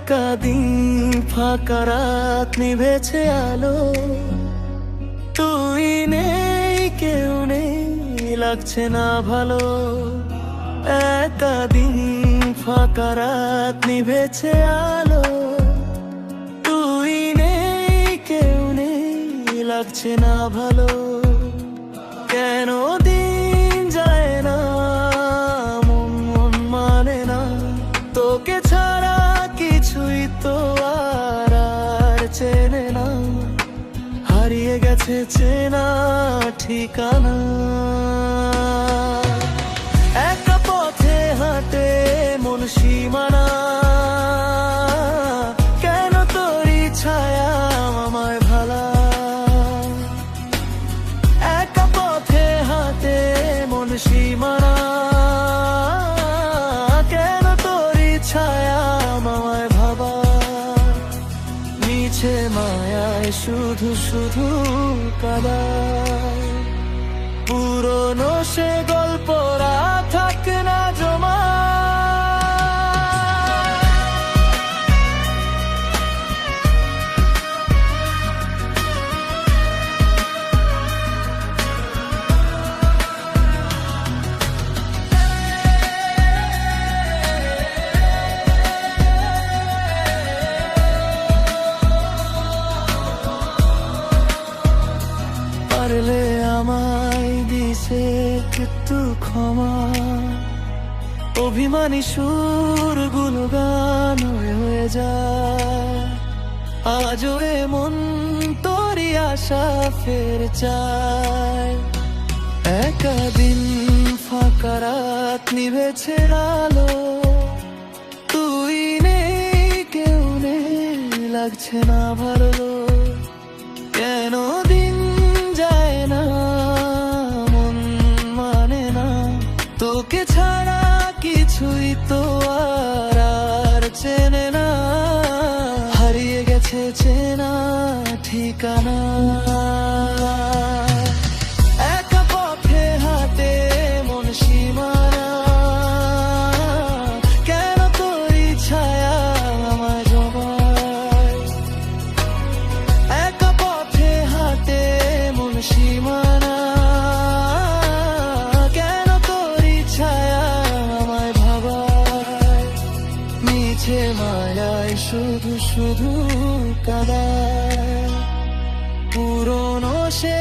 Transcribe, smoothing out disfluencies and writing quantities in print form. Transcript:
একা দিন ফাঁকা রাত নিভেছে আলো, তুই নেই কেউ নেই লাগছে না ভালো। একা দিন ফাঁকা রাত নিভেছে আলো, তুই নেই কেউ নেই লাগছে না ভালো। কেন দিন যায় না মন মানে না, তোকে ছাড়া কিছুই তো আর চেনে না। হারিয়ে গেছে চেনা ঠিকানা, একা পথে হাঁটে মন সীমানা। কেন তোরই ছায়া আমায় ভালা, একা পথে হাঁটে মন সীমানা। কেন তোরই ছায়া আমায় ভাবা, মিছে মায়ায় শুধু শুধু কাদায়। পুরনো সে গল্পরা থাক না জমা, পারলে আমায় দিছে একটু ক্ষমা। অভিমানী সুরগুলো গান হয়ে যায়, আজও মন তোরই আশা ফের চায়। একা দিন ফাঁকা রাত নিভেছে আলো, তুই নেই কেউ নেই লাগছে না ভালো। কেন দিন যায় না মন মানে না, তোকে ছাড়া কিছুই তো আর চেনে না। হারিয়ে গেছে চেনা ঠিকানা, একা পথে হাঁটে মন সীমানা। কেন তোরই ছায়া আমায় জমায়, একা পথে হাঁটে মন সীমানা। কেন তোরই ছায়া আমায় ভাবায়, মিছে মায়ায় শুধু শুধু কাদায়। পুরনো সে